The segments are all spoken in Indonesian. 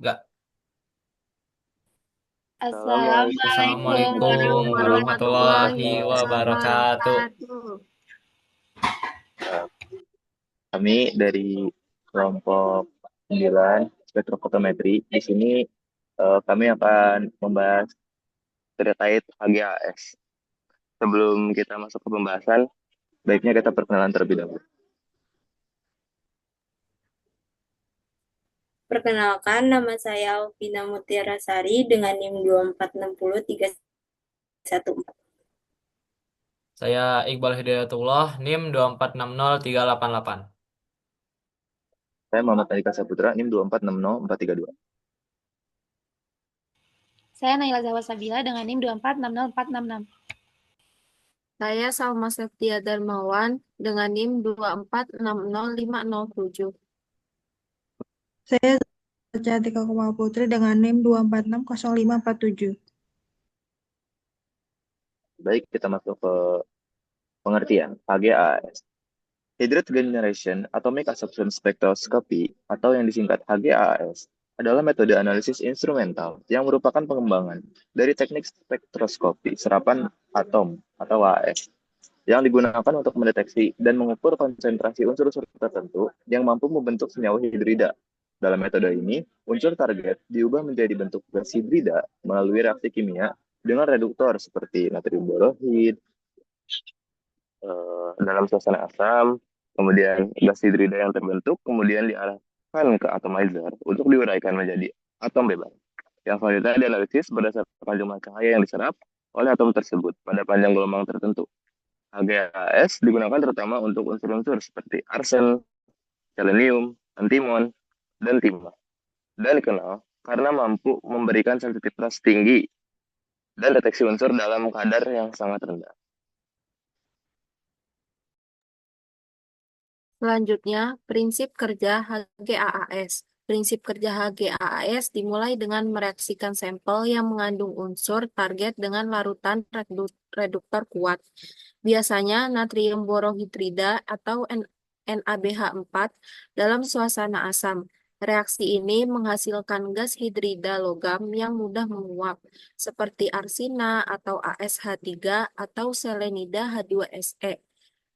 Enggak. Assalamualaikum Assalamualaikum warahmatullahi warahmatullahi wabarakatuh. wabarakatuh. Eh, Kami dari kelompok 9 spektrofotometri. Di sini kami akan membahas terkait HGAS. Sebelum kita masuk ke pembahasan, baiknya kita perkenalan terlebih dahulu. Perkenalkan, nama saya Alvina Mutiara Sari dengan NIM 2460314. Saya Iqbal Hidayatullah, NIM 2460388. Saya Muhammad Andika Saputra, NIM 2460432. Saya Naila Zahwa Sabila dengan NIM 2460466. Saya Salma Septia Darmawan dengan NIM 2460507. Saya Cantika Kumala Putri dengan NIM 2460547. Baik, kita masuk ke pengertian HGAS. Hydrate Generation Atomic Absorption Spectroscopy atau yang disingkat HGAS adalah metode analisis instrumental yang merupakan pengembangan dari teknik spektroskopi serapan atom atau AS yang digunakan untuk mendeteksi dan mengukur konsentrasi unsur-unsur tertentu yang mampu membentuk senyawa hidrida. Dalam metode ini, unsur target diubah menjadi bentuk gas hidrida melalui reaksi kimia dengan reduktor seperti natrium borohid, dalam suasana asam, kemudian gas hidrida yang terbentuk, kemudian diarahkan ke atomizer untuk diuraikan menjadi atom bebas. Yang selanjutnya dianalisis berdasarkan jumlah cahaya yang diserap oleh atom tersebut pada panjang gelombang tertentu. HGAS digunakan terutama untuk unsur-unsur seperti arsen, selenium, antimon, dan timah. Dan dikenal karena mampu memberikan sensitivitas tinggi dan deteksi unsur dalam kadar yang sangat rendah. Selanjutnya, prinsip kerja HGAAS. Prinsip kerja HGAAS dimulai dengan mereaksikan sampel yang mengandung unsur target dengan larutan reduktor kuat. Biasanya natrium borohidrida atau NaBH4 dalam suasana asam. Reaksi ini menghasilkan gas hidrida logam yang mudah menguap, seperti arsina atau ASH3 atau selenida H2SE.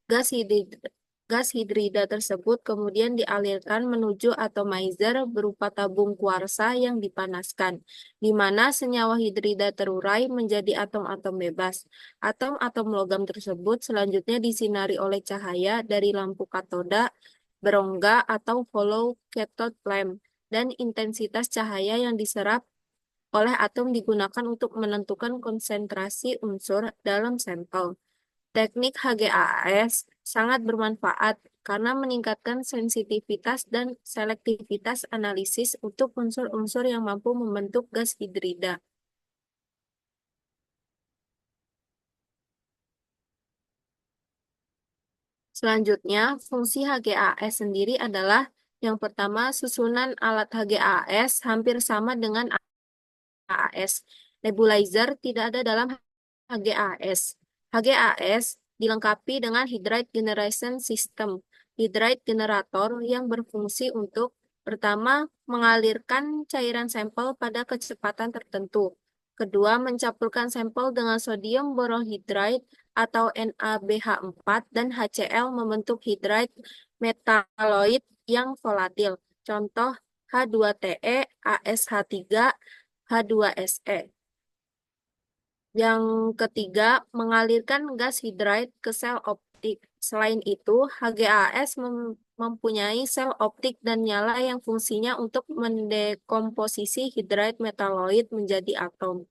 Gas hidrida Gas hidrida tersebut kemudian dialirkan menuju atomizer berupa tabung kuarsa yang dipanaskan, di mana senyawa hidrida terurai menjadi atom-atom bebas. Atom-atom logam tersebut selanjutnya disinari oleh cahaya dari lampu katoda, berongga atau hollow cathode lamp, dan intensitas cahaya yang diserap oleh atom digunakan untuk menentukan konsentrasi unsur dalam sampel. Teknik HGAS sangat bermanfaat karena meningkatkan sensitivitas dan selektivitas analisis untuk unsur-unsur yang mampu membentuk gas hidrida. Selanjutnya, fungsi HGAS sendiri adalah yang pertama, susunan alat HGAS hampir sama dengan AAS. Nebulizer tidak ada dalam HGAS. HGAS dilengkapi dengan Hydride Generation System, hydride generator yang berfungsi untuk pertama, mengalirkan cairan sampel pada kecepatan tertentu. Kedua, mencampurkan sampel dengan sodium borohidride atau NaBH4 dan HCl membentuk hidride metaloid yang volatil. Contoh H2TE, ASH3, H2SE. Yang ketiga, mengalirkan gas hidride ke sel optik. Selain itu, HGAS mempunyai sel optik dan nyala yang fungsinya untuk mendekomposisi hidride metaloid menjadi atom.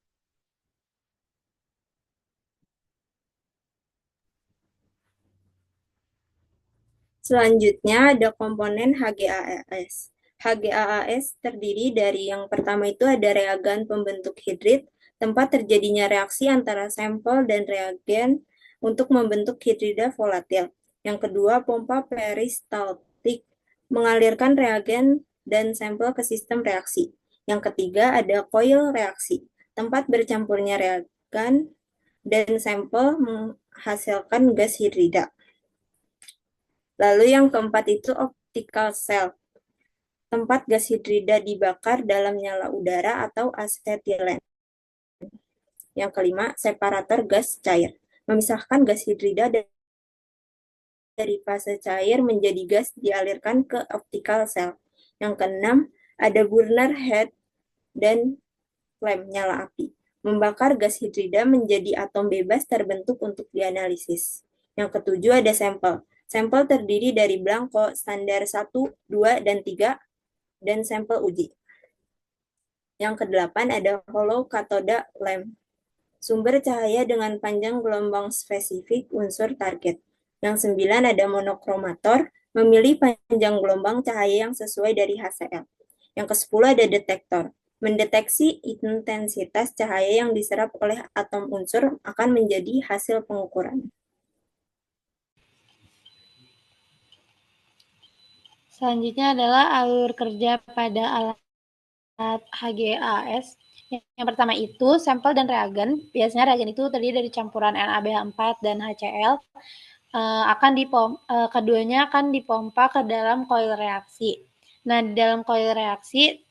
Selanjutnya ada komponen HGAAS. HGAAS terdiri dari yang pertama itu ada reagen pembentuk hidrid, tempat terjadinya reaksi antara sampel dan reagen untuk membentuk hidrida volatil. Yang kedua, pompa peristaltik mengalirkan reagen dan sampel ke sistem reaksi. Yang ketiga, ada koil reaksi, tempat bercampurnya reagen dan sampel menghasilkan gas hidrida. Lalu yang keempat itu optical cell. tempat gas hidrida dibakar dalam nyala udara atau asetilen. Yang kelima, separator gas cair. Memisahkan gas hidrida dari fase cair menjadi gas dialirkan ke optical cell. Yang keenam, ada burner head dan flame nyala api. Membakar gas hidrida menjadi atom bebas terbentuk untuk dianalisis. Yang ketujuh ada sampel. Sampel terdiri dari blanko standar 1, 2, dan 3, dan sampel uji. Yang kedelapan ada hollow cathode lamp. Sumber cahaya dengan panjang gelombang spesifik unsur target. Yang sembilan ada monokromator, memilih panjang gelombang cahaya yang sesuai dari HCl. Yang kesepuluh ada detektor, mendeteksi intensitas cahaya yang diserap oleh atom unsur akan menjadi hasil pengukuran. Selanjutnya adalah alur kerja pada alat HGAS. Yang pertama itu sampel dan reagen. Biasanya reagen itu terdiri dari campuran NaBH4 dan HCl. Keduanya akan dipompa ke dalam koil reaksi. Nah, di dalam koil reaksi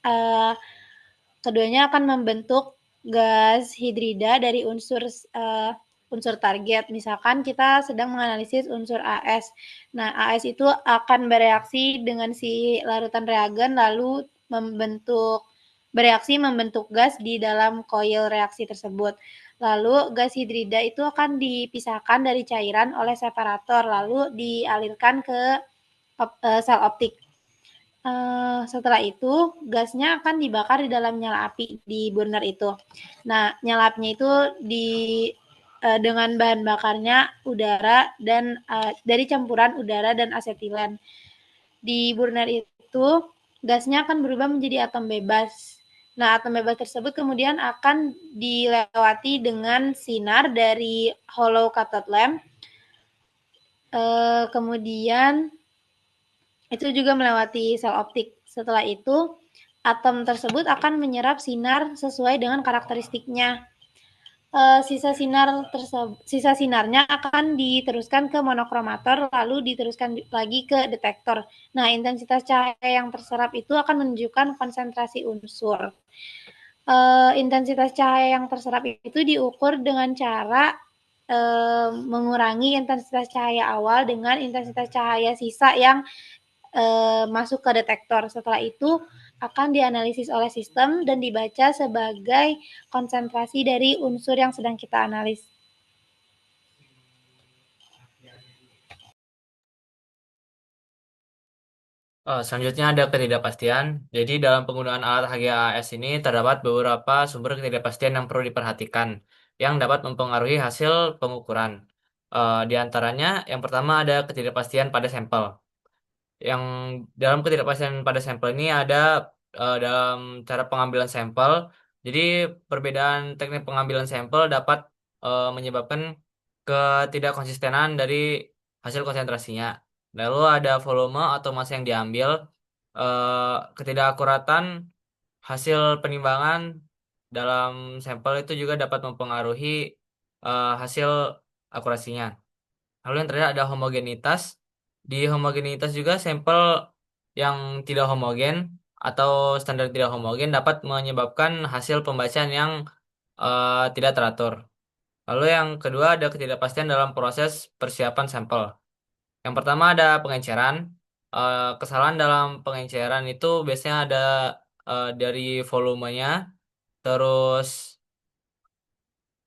keduanya akan membentuk gas hidrida dari unsur target. Misalkan kita sedang menganalisis unsur AS. Nah, AS itu akan bereaksi dengan si larutan reagen lalu bereaksi membentuk gas di dalam koil reaksi tersebut. Lalu gas hidrida itu akan dipisahkan dari cairan oleh separator lalu dialirkan ke sel optik. Setelah itu gasnya akan dibakar di dalam nyala api di burner itu. Nah, nyala apinya itu dengan bahan bakarnya udara dan dari campuran udara dan asetilen. Di burner itu gasnya akan berubah menjadi atom bebas. Nah, atom bebas tersebut kemudian akan dilewati dengan sinar dari hollow cathode lamp. Kemudian itu juga melewati sel optik. Setelah itu, atom tersebut akan menyerap sinar sesuai dengan karakteristiknya. Sisa sinarnya akan diteruskan ke monokromator, lalu diteruskan lagi ke detektor. Nah, intensitas cahaya yang terserap itu akan menunjukkan konsentrasi unsur. Intensitas cahaya yang terserap itu diukur dengan cara mengurangi intensitas cahaya awal dengan intensitas cahaya sisa yang masuk ke detektor. Setelah itu akan dianalisis oleh sistem dan dibaca sebagai konsentrasi dari unsur yang sedang kita analis. Selanjutnya ada ketidakpastian. Jadi dalam penggunaan alat HGAS ini terdapat beberapa sumber ketidakpastian yang perlu diperhatikan yang dapat mempengaruhi hasil pengukuran. Di antaranya yang pertama ada ketidakpastian pada sampel. Yang dalam ketidakpastian pada sampel ini ada dalam cara pengambilan sampel. Jadi perbedaan teknik pengambilan sampel dapat menyebabkan ketidakkonsistenan dari hasil konsentrasinya. Lalu ada volume atau massa yang diambil, ketidakakuratan hasil penimbangan dalam sampel itu juga dapat mempengaruhi hasil akurasinya. Lalu yang terakhir ada homogenitas. Di homogenitas juga sampel yang tidak homogen atau standar tidak homogen dapat menyebabkan hasil pembacaan yang tidak teratur. Lalu yang kedua ada ketidakpastian dalam proses persiapan sampel. Yang pertama ada pengenceran. Kesalahan dalam pengenceran itu biasanya ada dari volumenya, terus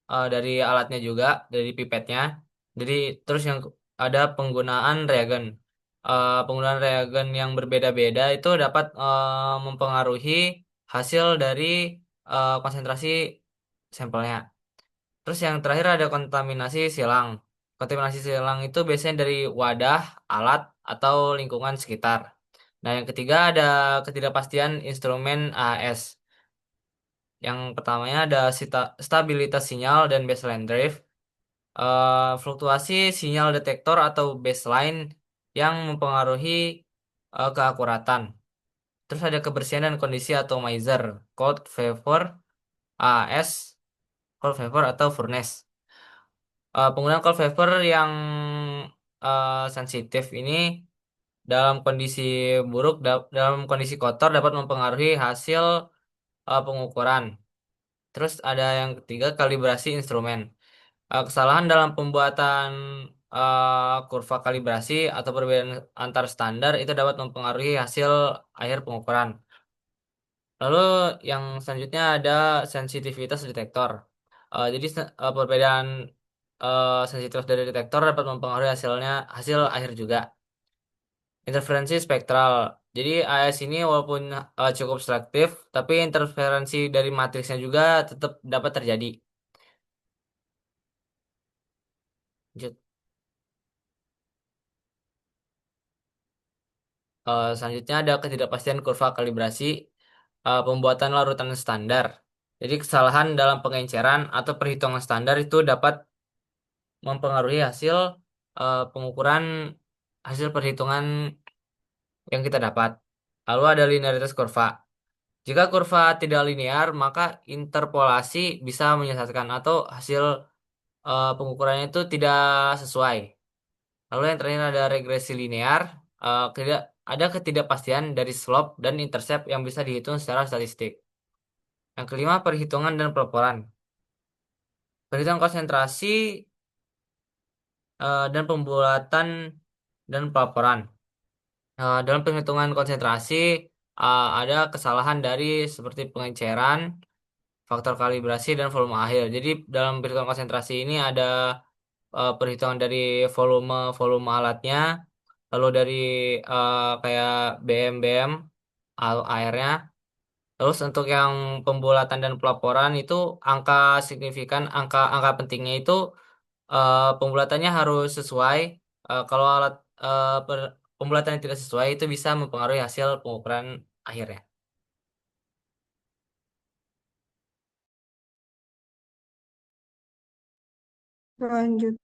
dari alatnya juga, dari pipetnya. Jadi terus yang ada penggunaan reagen. Penggunaan reagen yang berbeda-beda itu dapat mempengaruhi hasil dari konsentrasi sampelnya. Terus yang terakhir ada kontaminasi silang. Kontaminasi silang itu biasanya dari wadah, alat, atau lingkungan sekitar. Nah, yang ketiga ada ketidakpastian instrumen AS. Yang pertamanya ada stabilitas sinyal dan baseline drive. Fluktuasi sinyal detektor atau baseline yang mempengaruhi keakuratan. Terus ada kebersihan dan kondisi atomizer, cold vapor, AS, cold vapor atau furnace. Penggunaan cold vapor yang sensitif ini dalam kondisi buruk, dalam kondisi kotor dapat mempengaruhi hasil pengukuran. Terus ada yang ketiga, kalibrasi instrumen. Kesalahan dalam pembuatan kurva kalibrasi atau perbedaan antar standar itu dapat mempengaruhi hasil akhir pengukuran. Lalu yang selanjutnya ada sensitivitas detektor. Perbedaan sensitivitas dari detektor dapat mempengaruhi hasil akhir juga. Interferensi spektral. Jadi AS ini walaupun cukup selektif, tapi interferensi dari matriksnya juga tetap dapat terjadi. Lanjut. Selanjutnya ada ketidakpastian kurva kalibrasi pembuatan larutan standar. Jadi kesalahan dalam pengenceran atau perhitungan standar itu dapat mempengaruhi pengukuran hasil perhitungan yang kita dapat. Lalu ada linearitas kurva. Jika kurva tidak linear, maka interpolasi bisa menyesatkan atau hasil pengukurannya itu tidak sesuai. Lalu yang terakhir ada regresi linear. Ada ketidakpastian dari slope dan intercept yang bisa dihitung secara statistik. Yang kelima, perhitungan dan pelaporan. Perhitungan konsentrasi dan pembulatan dan pelaporan. Dalam penghitungan konsentrasi, ada kesalahan dari seperti pengenceran, faktor kalibrasi, dan volume akhir. Jadi dalam perhitungan konsentrasi ini ada perhitungan dari volume alatnya, lalu dari kayak BM airnya. Terus untuk yang pembulatan dan pelaporan itu angka signifikan, angka pentingnya itu pembulatannya harus sesuai. Kalau pembulatan yang tidak sesuai itu bisa mempengaruhi hasil pengukuran akhirnya. Lanjut,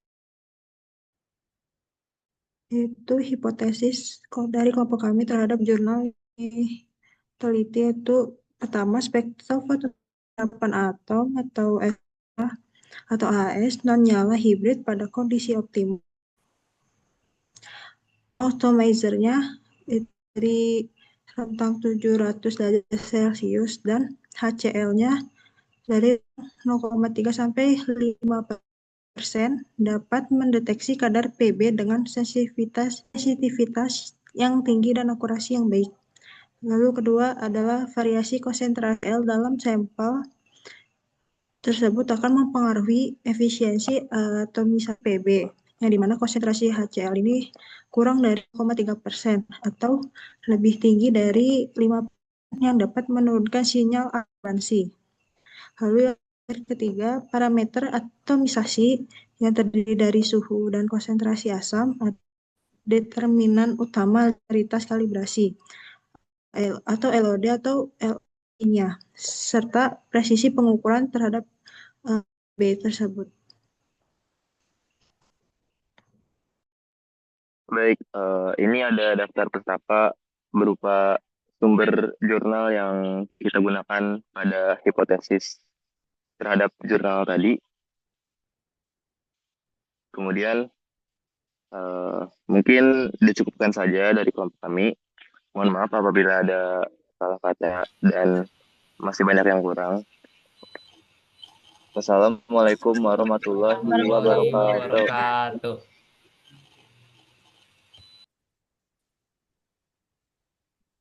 itu hipotesis dari kelompok kami terhadap jurnal ini teliti itu pertama spektral fotograpan atom atau AS non nyala hibrid pada kondisi optimal. Atomizer-nya dari rentang 700 derajat Celcius dan HCl-nya dari 0,3 sampai 5% dapat mendeteksi kadar Pb dengan sensitivitas yang tinggi dan akurasi yang baik. Lalu kedua adalah variasi konsentrasi L dalam sampel tersebut akan mempengaruhi efisiensi atomisasi Pb, yang dimana konsentrasi HCl ini kurang dari 0,3% atau lebih tinggi dari 5% yang dapat menurunkan sinyal akuransi. Lalu yang ketiga, parameter atomisasi yang terdiri dari suhu dan konsentrasi asam determinan utama linearitas kalibrasi atau LOD atau LI-nya, serta presisi pengukuran terhadap B tersebut. Baik, ini ada daftar pustaka berupa sumber jurnal yang kita gunakan pada hipotesis terhadap jurnal tadi. Kemudian mungkin dicukupkan saja dari kelompok kami. Mohon maaf apabila ada salah kata dan masih banyak yang kurang. Wassalamualaikum warahmatullahi Warahmatullahi wabarakatuh. wabarakatuh.